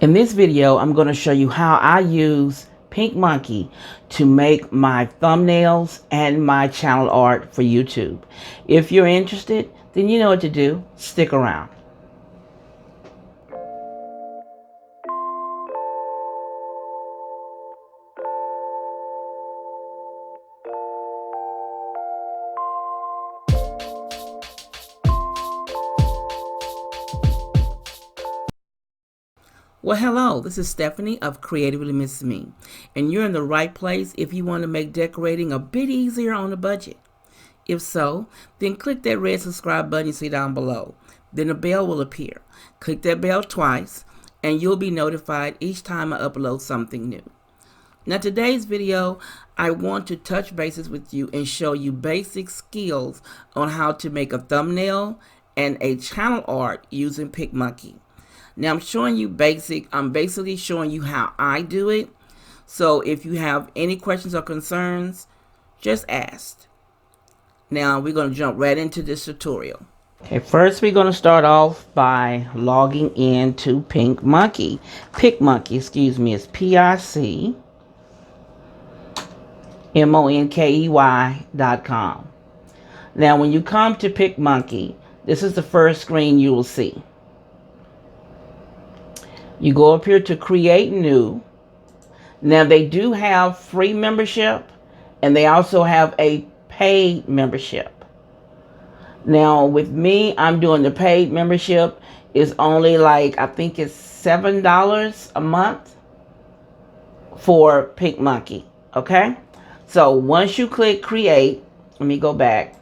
In this video, I'm going to show you how I use PicMonkey to make my thumbnails and my channel art for YouTube. If you're interested, then you know what to do. Stick around. Well, hello, this is Stephanie of CreativelyMsMe, and you're in the right place if you want to make decorating a bit easier on a budget. If so, then click that red subscribe button you see down below. Then a bell will appear. Click that bell twice, and you'll be notified each time I upload something new. Now, today's video, I want to touch bases with you and show you basic skills on how to make a thumbnail and a channel art using PicMonkey. Now I'm basically showing you how I do it. So if you have any questions or concerns, just ask. Now we're going to jump right into this tutorial. Okay, first we're going to start off by logging into PicMonkey. PicMonkey, excuse me, is PicMonkey.com. Now when you come to PicMonkey, this is the first screen you will see. You go up here to create new. Now they do have free membership and they also have a paid membership. Now with me, I'm doing the paid membership. Is only like, I think it's $7 a month for PicMonkey. Okay. So once you click create, let me go back.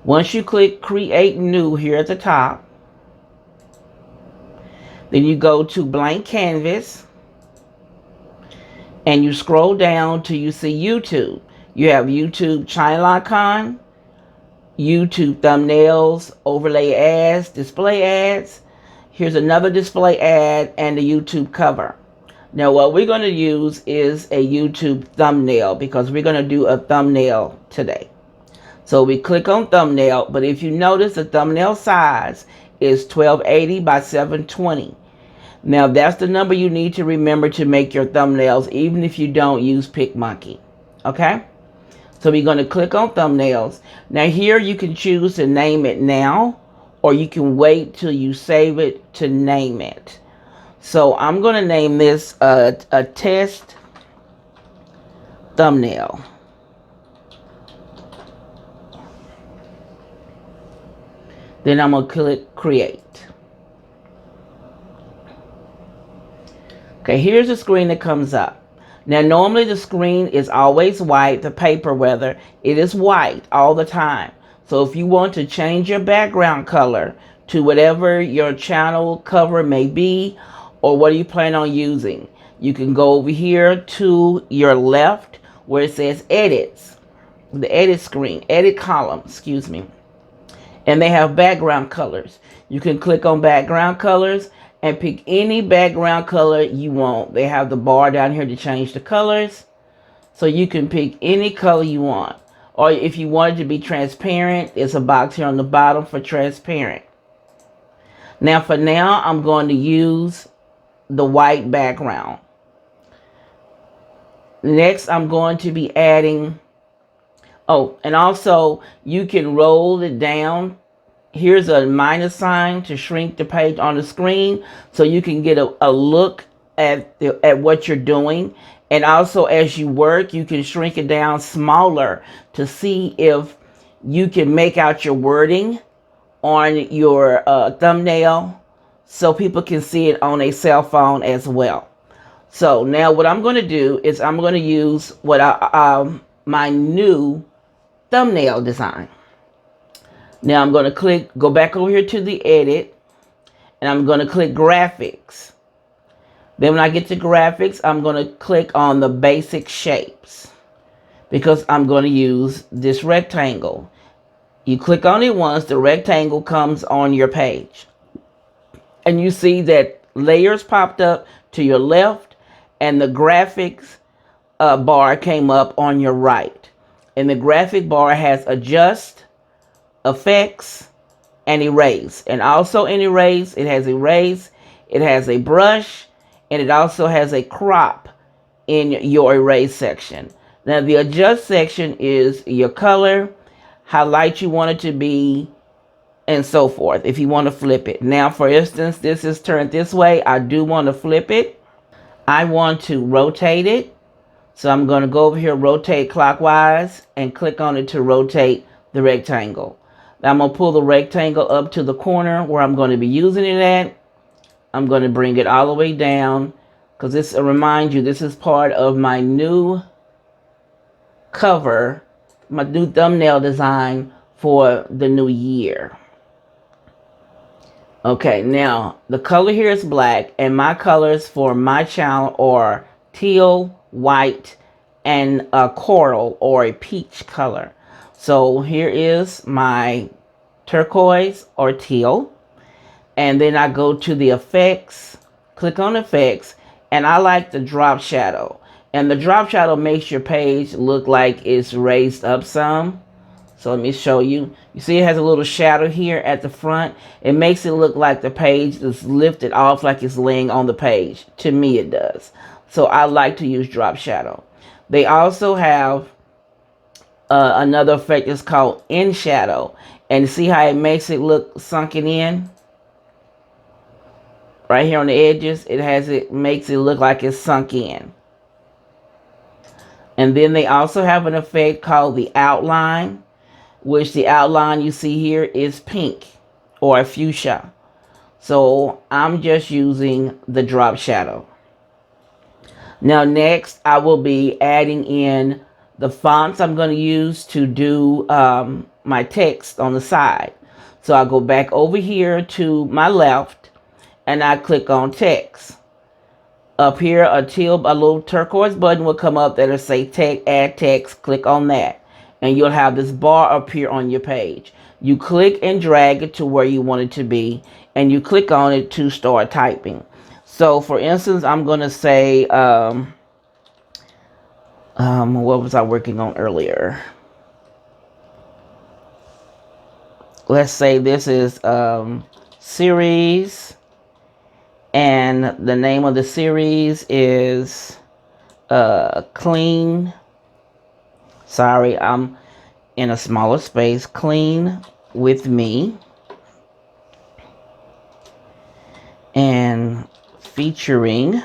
Once you click create new here at the top, then you go to blank canvas and you scroll down till you see YouTube. You have YouTube channel icon, YouTube thumbnails, overlay ads, display ads. Here's another display ad and the YouTube cover. Now what we're going to use is a YouTube thumbnail because we're going to do a thumbnail today. So we click on thumbnail, but if you notice the thumbnail size is 1280 by 720. Now that's the number you need to remember to make your thumbnails, even if you don't use PicMonkey. Okay? So we're going to click on thumbnails. Now here you can choose to name it now, or you can wait till you save it to name it. So I'm going to name this a test thumbnail. Then I'm going to click create. Okay, here's the screen that comes up. Now, normally the screen is always white, the paper rather. It is white all the time. So if you want to change your background color to whatever your channel cover may be, or what do you plan on using, you can go over here to your left where it says edits, the edit screen, edit column, excuse me. And they have background colors. You can click on background colors and pick any background color you want. They have the bar down here to change the colors. So you can pick any color you want. Or if you want it to be transparent, there's a box here on the bottom for transparent. Now for now, I'm going to use the white background. Next, I'm going to be adding, oh, and also you can roll it down. Here's a minus sign to shrink the page on the screen so you can get a look at what you're doing. And also as you work, you can shrink it down smaller to see if you can make out your wording on your thumbnail so people can see it on a cell phone as well. So now what I'm going to do is I'm going to use my new thumbnail design. Now I'm going to go back over here to the edit, and I'm going to click graphics. Then when I get to graphics, I'm going to click on the basic shapes because I'm going to use this rectangle. You click on it once, the rectangle comes on your page. And you see that layers popped up to your left and the graphics bar came up on your right. And the graphic bar has adjust, effects, and erase. And also in erase, it has erase, It has a brush, and it also has a crop in your erase section. Now the adjust section is your color, how light you want it to be, and so forth, if you want to flip it. Now, for instance, this is turned this way. I do want to flip it. I want to rotate it. So I'm going to go over here, rotate clockwise, and click on it to rotate the rectangle. Now I'm going to pull the rectangle up to the corner where I'm going to be using it at. I'm going to bring it all the way down, because this remind you, this is part of my new cover, my new thumbnail design for the new year. Okay, now the color here is black, and my colors for my channel are teal, white, and a coral or a peach color. So here is my turquoise or teal, and then I go to the effects, click on effects, and I like the drop shadow. And the drop shadow makes your page look like it's raised up some. So let me show you. You see it has a little shadow here at the front. It makes it look like the page is lifted off, like it's laying on the page. To me it does. So I like to use drop shadow. They also have another effect. It's called in shadow. And see how it makes it look sunken in? Right here on the edges, it makes it look like it's sunk in. And then they also have an effect called the outline, which the outline you see here is pink or fuchsia. So I'm just using the drop shadow. Now next, I will be adding in the fonts I'm going to use to do my text on the side. So I go back over here to my left, and I click on text. Up here, a little turquoise button will come up that'll say text, add text. Click on that, and you'll have this bar appear on your page. You click and drag it to where you want it to be, and you click on it to start typing. So for instance, I'm going to say, what was I working on earlier? Let's say this is series, and the name of the series is Clean. Sorry, I'm in a smaller space. Clean with me. And featuring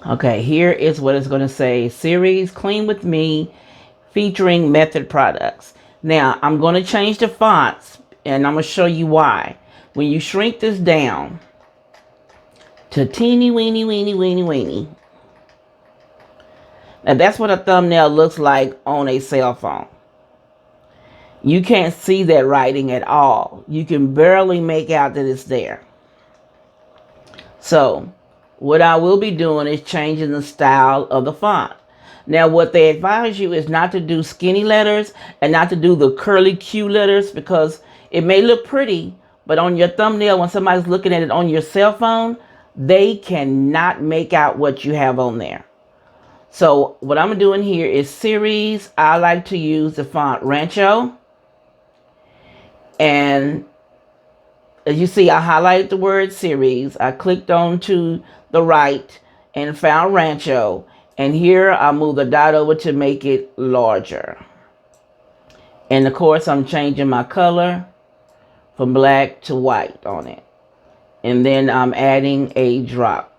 okay, here is what it's going to say. Series Clean with Me, featuring Method Products. Now, I'm going to change the fonts, and I'm going to show you why. When you shrink this down to teeny weeny weeny weeny weeny, now that's what a thumbnail looks like on a cell phone. You can't see that writing at all. You can barely make out that it's there. So what I will be doing is changing the style of the font. Now, what they advise you is not to do skinny letters and not to do the curly Q letters, because it may look pretty, but on your thumbnail, when somebody's looking at it on your cell phone, they cannot make out what you have on there. So what I'm doing here is series. I like to use the font Rancho. And as you see, I highlighted the word series. I clicked on to the right and found Rancho. And here I move the dot over to make it larger. And of course, I'm changing my color from black to white on it. And then I'm adding a drop.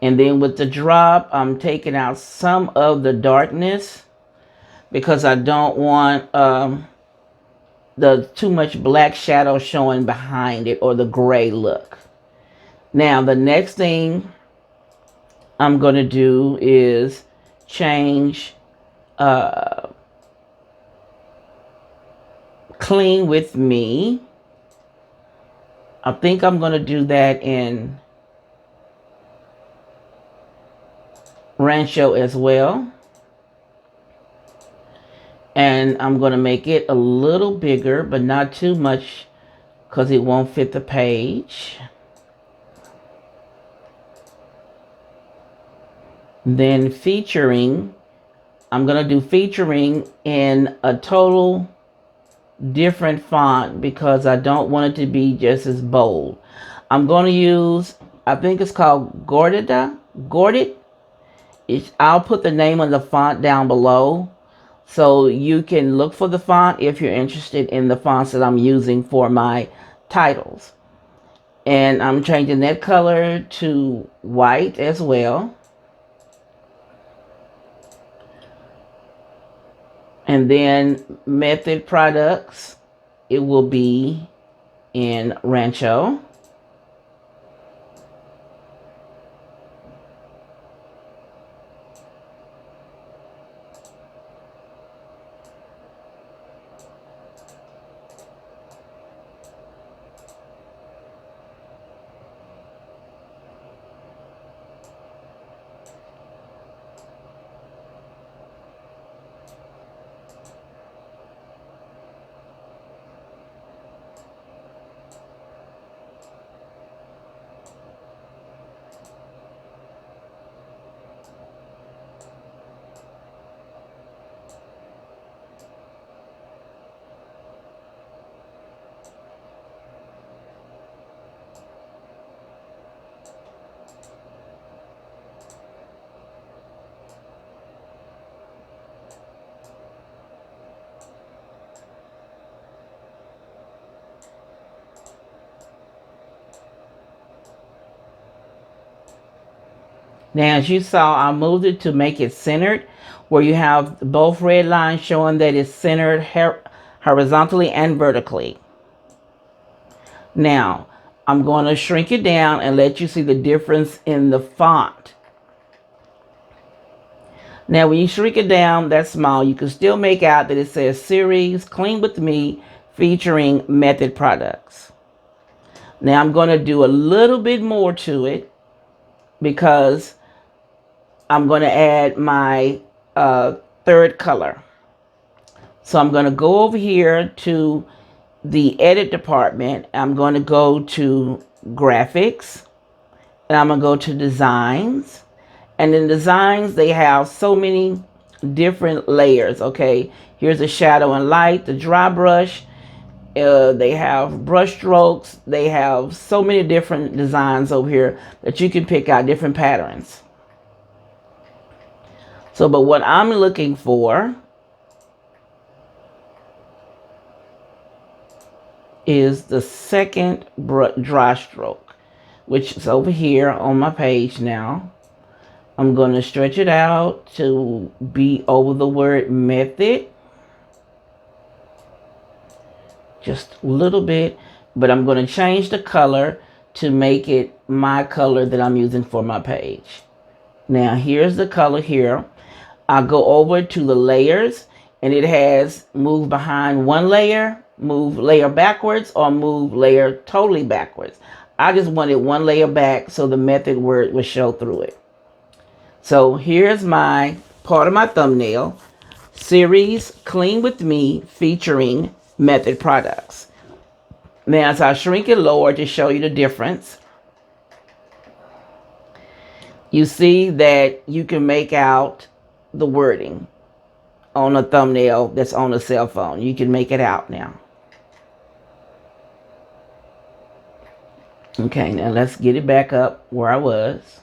And then with the drop, I'm taking out some of the darkness, because I don't want the too much black shadow showing behind it, or the gray look. Now, the next thing I'm going to do is change Clean with Me. I think I'm going to do that in Rancho as well. And I'm going to make it a little bigger, but not too much because it won't fit the page. Then featuring, I'm going to do featuring in a total different font because I don't want it to be just as bold. I'm going to use, I think it's called Gordit. I'll put the name of the font down below so you can look for the font if you're interested in the fonts that I'm using for my titles. And I'm changing that color to white as well. And then method products, it will be in Rancho. Now, as you saw, I moved it to make it centered, where you have both red lines showing that it's centered horizontally and vertically. Now, I'm going to shrink it down and let you see the difference in the font. Now, when you shrink it down that small, you can still make out that it says Series Clean With Me featuring Method Products. Now, I'm going to do a little bit more to it because I'm going to add my third color. So I'm going to go over here to the edit department. I'm going to go to graphics and I'm going to go to designs. And in designs, they have so many different layers. Okay, here's the shadow and light, the dry brush. They have brush strokes. They have so many different designs over here that you can pick out different patterns. So, but what I'm looking for is the second dry stroke, which is over here on my page now. I'm going to stretch it out to be over the word method. Just a little bit, but I'm going to change the color to make it my color that I'm using for my page. Now, here's the color here. I'll go over to the layers, and it has move behind one layer, move layer backwards, or move layer totally backwards. I just wanted one layer back so the method word would show through it. So here's my part of my thumbnail, Series Clean With Me featuring Method Products. Now, as I shrink it lower to show you the difference, you see that you can make out the wording on a thumbnail that's on a cell phone. You can make it out now. Okay, now let's get it back up where I was.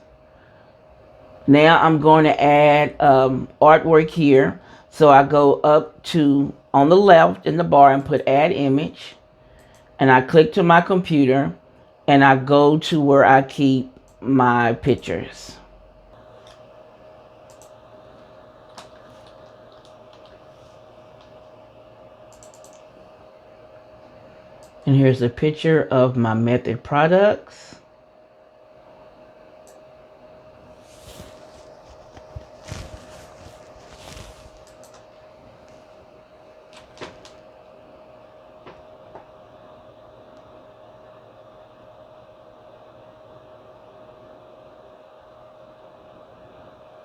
Now I'm going to add artwork here. So I go up to on the left in the bar and put add image. And I click to my computer and I go to where I keep my pictures. And here's a picture of my Method products.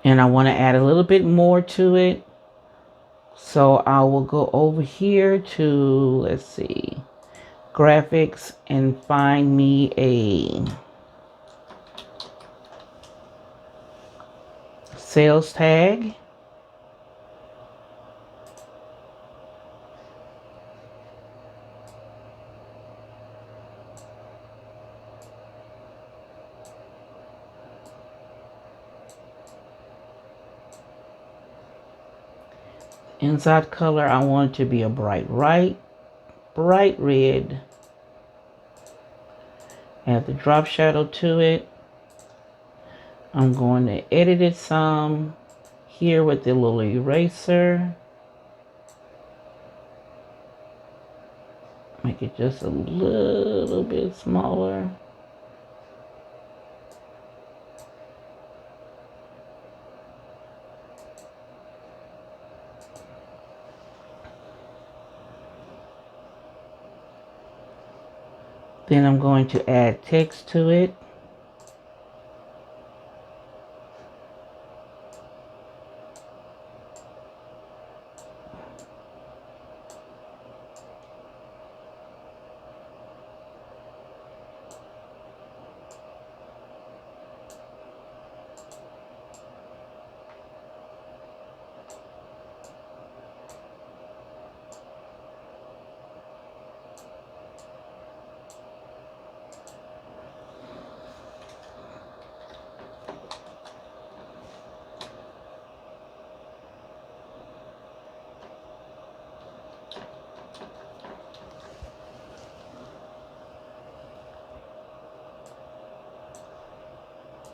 And I want to add a little bit more to it. So I will go over here to, let's see, graphics, and find me a sales tag. Inside color, I want it to be a bright red. Add the drop shadow to it. I'm going to edit it some here with the little eraser. Make it just a little bit smaller. Then I'm going to add text to it.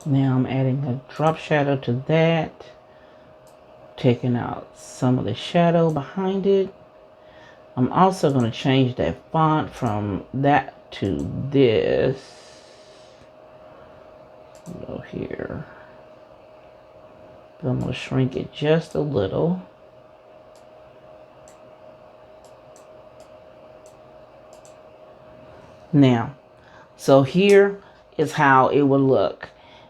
Now I'm adding a drop shadow to that, taking out some of the shadow behind it. I'm also going to change that font from that to this. Go here. But I'm going to shrink it just a little. Now, so here is how it will look.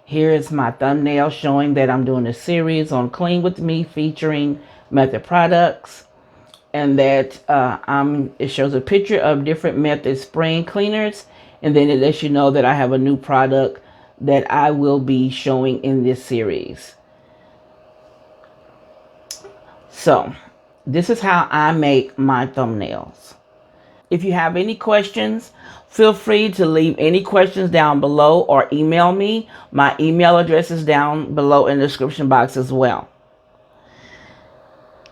Here is my thumbnail showing that I'm doing a series on Clean With Me featuring Method products. And that it shows a picture of different Method spraying cleaners. And then it lets you know that I have a new product that I will be showing in this series. So this is how I make my thumbnails. If you have any questions, feel free to leave any questions down below or email me. My email address is down below in the description box as well.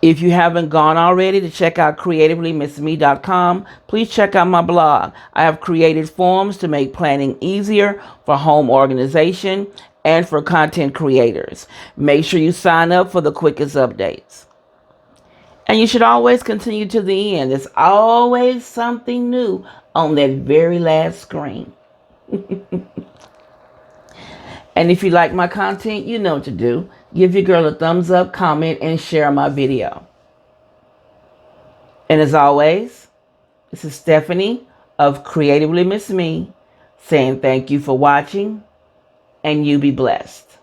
If you haven't gone already to check out CreativelyMsMe.com, please check out my blog. I have created forms to make planning easier for home organization and for content creators. Make sure you sign up for the quickest updates. And you should always continue to the end. There's always something new on that very last screen. And if you like my content, you know what to do. Give your girl a thumbs up, comment, and share my video. And as always, this is Stephanie of CreativelyMsMe saying thank you for watching, and you be blessed.